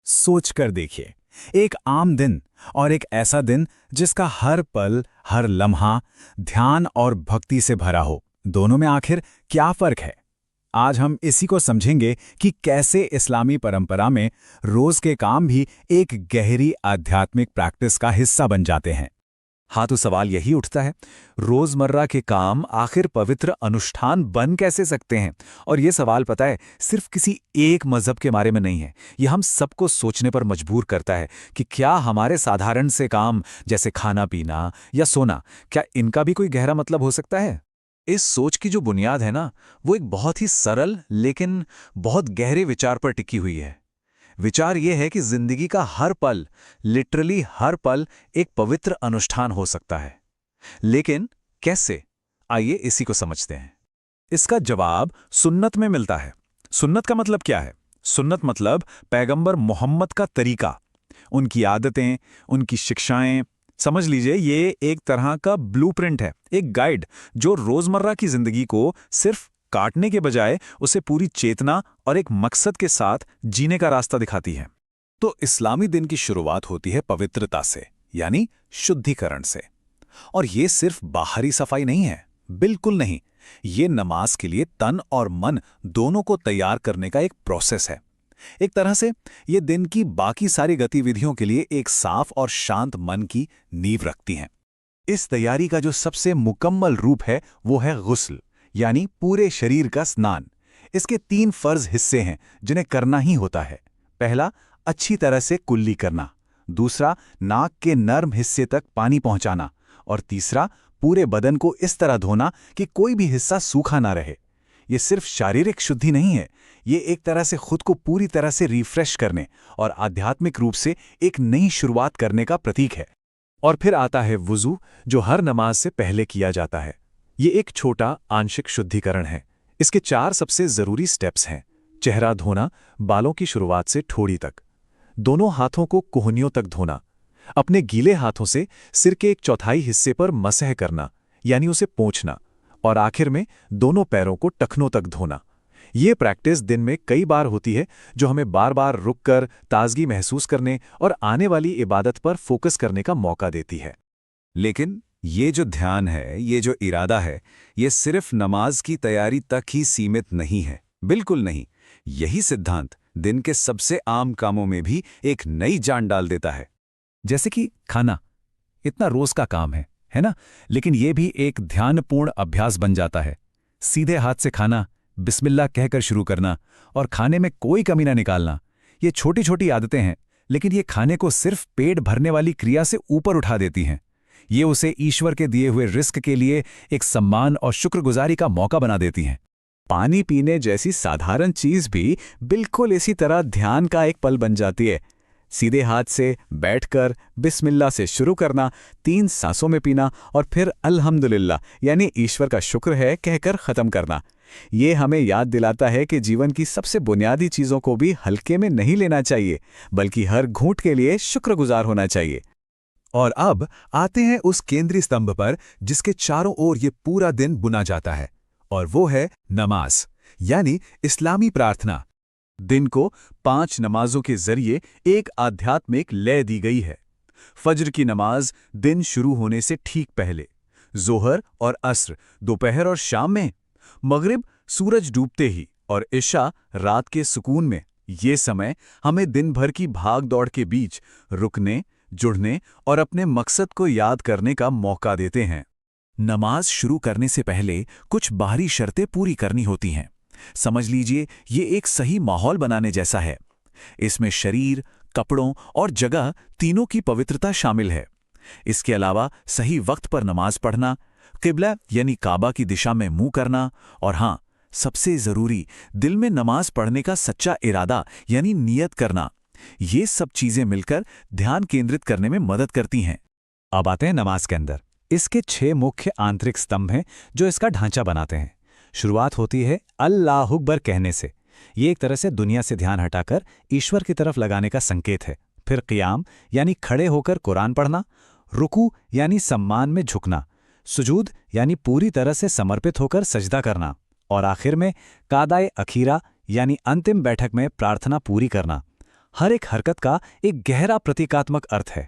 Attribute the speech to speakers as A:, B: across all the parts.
A: सोच कर देखिए, एक आम दिन और एक ऐसा दिन जिसका हर पल, हर लम्हा ध्यान और भक्ति से भरा हो, दोनों में आखिर क्या फर्क है? आज हम इसी को समझेंगे कि कैसे इस्लामी परंपरा में रोज के काम भी एक गहरी आध्यात्मिक प्रैक्टिस का हिस्सा बन जाते हैं।
B: हाँ, तो सवाल यही उठता है, रोजमर्रा के काम आखिर पवित्र अनुष्ठान बन कैसे सकते हैं? और ये सवाल पता है, सिर्फ किसी एक मजहब के बारे में नहीं है। ये हम सबको सोचने पर मजबूर करता है कि क्या हमारे साधारण से काम जैसे खाना पीना या सोना, क्या इनका भी कोई गहरा मतलब हो सकता है? इस सोच की जो बुनियाद है ना, वो एक बहुत ही सरल लेकिन बहुत गहरे विचार पर टिकी हुई है। विचार ये है कि जिंदगी का हर पल, लिटरली हर पल, एक पवित्र अनुष्ठान हो सकता है। लेकिन कैसे? आइए इसी को समझते हैं। इसका जवाब सुन्नत में मिलता है। सुन्नत का मतलब क्या है? सुन्नत मतलब पैगंबर मोहम्मद का तरीका, उनकी आदतें, उनकी शिक्षाएं। समझ लीजिए, ये एक तरह का ब्लूप्रिंट है, एक गाइड जो रोजमर्रा की जिंदगी को सिर्फ काटने के बजाय उसे पूरी चेतना और एक मकसद के साथ जीने का रास्ता दिखाती है। तो इस्लामी दिन की शुरुआत होती है पवित्रता से, यानी शुद्धिकरण से। और ये सिर्फ बाहरी सफाई नहीं है, बिल्कुल नहीं। ये नमाज के लिए तन और मन दोनों को तैयार करने का एक प्रोसेस है। एक तरह से ये दिन की बाकी सारी गतिविधियों के लिए एक साफ और शांत मन की नींव रखती हैं। इस तैयारी का जो सबसे मुकम्मल रूप है वो है गुस्ल, यानी पूरे शरीर का स्नान। इसके 3 फर्ज हिस्से हैं जिन्हें करना ही होता है। पहला, अच्छी तरह से कुल्ली करना। दूसरा, नाक के नर्म हिस्से तक पानी पहुंचाना। और तीसरा, पूरे बदन को इस तरह धोना कि कोई भी हिस्सा सूखा ना रहे। ये सिर्फ शारीरिक शुद्धि नहीं है, ये एक तरह से खुद को पूरी तरह से रिफ्रेश करने और आध्यात्मिक रूप से एक नई शुरुआत करने का प्रतीक है। और फिर आता है वुजू, जो हर नमाज से पहले किया जाता है। ये एक छोटा आंशिक शुद्धिकरण है। इसके 4 सबसे जरूरी स्टेप्स हैं। चेहरा धोना, बालों की शुरुआत से ठोड़ी तक। दोनों हाथों को कोहनियों तक धोना। अपने गीले हाथों से सिर के 1/4 हिस्से पर मसह करना, यानी उसे पोंछना। और आखिर में दोनों पैरों को टखनों तक धोना। ये प्रैक्टिस दिन में कई बार होती है, जो हमें बार बार रुककर ताजगी महसूस करने और आने वाली इबादत पर फोकस करने का मौका देती है।
A: लेकिन ये जो ध्यान है, ये जो इरादा है, ये सिर्फ नमाज की तैयारी तक ही सीमित नहीं है, बिल्कुल नहीं। यही सिद्धांत दिन के सबसे आम कामों में भी एक नई जान डाल देता है।
B: जैसे कि खाना, इतना रोज का काम है ना? लेकिन ये भी एक ध्यानपूर्ण अभ्यास बन जाता है। सीधे हाथ से खाना, बिस्मिल्लाह कहकर शुरू करना और खाने में कोई कमी ना निकालना। ये छोटी छोटी आदतें हैं, लेकिन ये खाने को सिर्फ पेट भरने वाली क्रिया से ऊपर उठा देती हैं। ये उसे ईश्वर के दिए हुए रिस्क के लिए एक सम्मान और शुक्रगुजारी का मौका बना देती हैं।
A: पानी पीने जैसी साधारण चीज भी बिल्कुल इसी तरह ध्यान का एक पल बन जाती है। सीधे हाथ से बैठकर बिस्मिल्लाह से शुरू करना, 3 सांसों में पीना और फिर अल्हम्दुलिल्लाह, यानी ईश्वर का शुक्र है कहकर खत्म करना। ये हमें याद दिलाता है कि जीवन की सबसे बुनियादी चीजों को भी हल्के में नहीं लेना चाहिए, बल्कि हर घूंट के लिए शुक्रगुजार होना चाहिए।
B: और अब आते हैं उस केंद्रीय स्तंभ पर जिसके चारों ओर ये पूरा दिन बुना जाता है, और वो है नमाज, यानी इस्लामी प्रार्थना। दिन को 5 नमाजों के जरिए एक आध्यात्मिक लय दी गई है। फज्र की नमाज दिन शुरू होने से ठीक पहले, जोहर और अस्र दोपहर और शाम में, मगरिब सूरज डूबते ही और इशा रात के सुकून में। ये समय हमें दिन भर की भाग दौड़ के बीच रुकने, जुड़ने और अपने मकसद को याद करने का मौका देते हैं। नमाज शुरू करने से पहले कुछ बाहरी शर्तें पूरी करनी होती हैं। समझ लीजिए, ये एक सही माहौल बनाने जैसा है। इसमें शरीर, कपड़ों और जगह तीनों की पवित्रता शामिल है। इसके अलावा सही वक्त पर नमाज पढ़ना, किबला यानी काबा की दिशा में मुंह करना, और हाँ, सबसे जरूरी, दिल में नमाज पढ़ने का सच्चा इरादा यानी नियत करना। ये सब चीजें मिलकर ध्यान केंद्रित करने में मदद करती हैं। अब आते हैं नमाज के अंदर। इसके 6 मुख्य आंतरिक स्तंभ हैं जो इसका ढांचा बनाते हैं। शुरुआत होती है अल्लाहु अकबर कहने से। ये एक तरह से दुनिया से ध्यान हटाकर ईश्वर की तरफ लगाने का संकेत है। फिर क़ियाम यानी खड़े होकर कुरान पढ़ना, रुकू यानी सम्मान में झुकना, सुजूद यानी पूरी तरह से समर्पित होकर सजदा करना, और आखिर में कादाए अखीरा यानी अंतिम बैठक में प्रार्थना पूरी करना। हर एक हरकत का एक गहरा प्रतीकात्मक अर्थ है।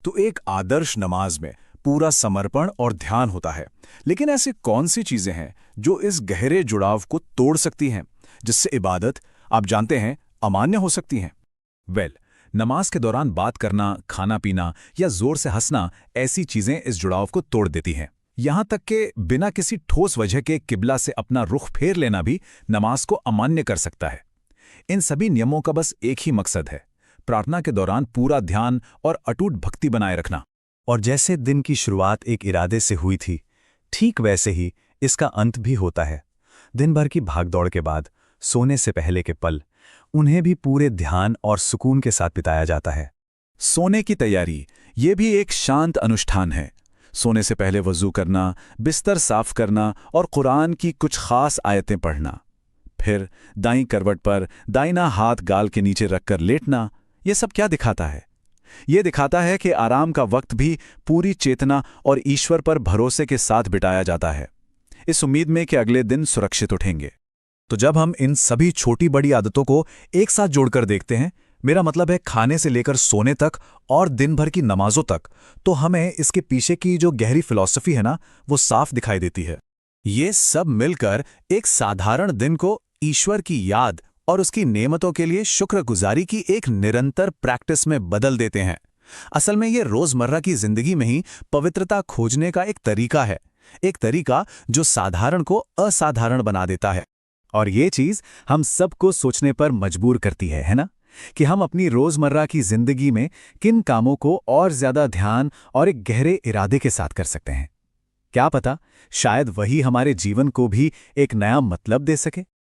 C: तो एक आदर्श नमाज में पूरा समर्पण और ध्यान होता है, लेकिन ऐसी कौन सी चीजें हैं जो इस गहरे जुड़ाव को तोड़ सकती हैं, जिससे इबादत, आप जानते हैं, अमान्य हो सकती हैं?
B: नमाज के दौरान बात करना, खाना पीना या जोर से हंसना ऐसी चीजें इस जुड़ाव को तोड़ देती हैं। यहां तक कि बिना किसी ठोस वजह के किबला से अपना रुख फेर लेना भी नमाज को अमान्य कर सकता है। इन सभी नियमों का बस एक ही मकसद है, प्रार्थना के दौरान पूरा ध्यान और अटूट भक्ति बनाए रखना।
D: और जैसे दिन की शुरुआत एक इरादे से हुई थी, ठीक वैसे ही इसका अंत भी होता है। दिन भर की भागदौड़ के बाद सोने से पहले के पल, उन्हें भी पूरे ध्यान और सुकून के साथ बिताया जाता है।
A: सोने की तैयारी, ये भी एक शांत अनुष्ठान है। सोने से पहले वज़ू करना, बिस्तर साफ करना और कुरान की कुछ खास आयतें पढ़ना। फिर दाईं करवट पर दाहिना हाथ गाल के नीचे रखकर लेटना। ये सब क्या दिखाता है? ये दिखाता है कि आराम का वक्त भी पूरी चेतना और ईश्वर पर भरोसे के साथ बिताया जाता है, इस उम्मीद में कि अगले दिन सुरक्षित उठेंगे।
B: तो जब हम इन सभी छोटी बड़ी आदतों को एक साथ जोड़कर देखते हैं, मेरा मतलब है खाने से लेकर सोने तक और दिन भर की नमाजों तक, तो हमें इसके पीछे की जो गहरी फिलॉसफी है ना, वो साफ दिखाई देती है।
A: ये सब मिलकर एक साधारण दिन को ईश्वर की याद और उसकी नेमतों के लिए शुक्रगुजारी की एक निरंतर प्रैक्टिस में बदल देते हैं। असल में ये रोजमर्रा की जिंदगी में ही पवित्रता खोजने का एक तरीका है, एक तरीका जो साधारण को असाधारण बना देता है।
B: और ये चीज हम सबको सोचने पर मजबूर करती है ना, कि हम अपनी रोजमर्रा की जिंदगी में किन कामों को और ज्यादा ध्यान और एक गहरे इरादे के साथ कर सकते हैं। क्या पता, शायद वही हमारे जीवन को भी एक नया मतलब दे सके।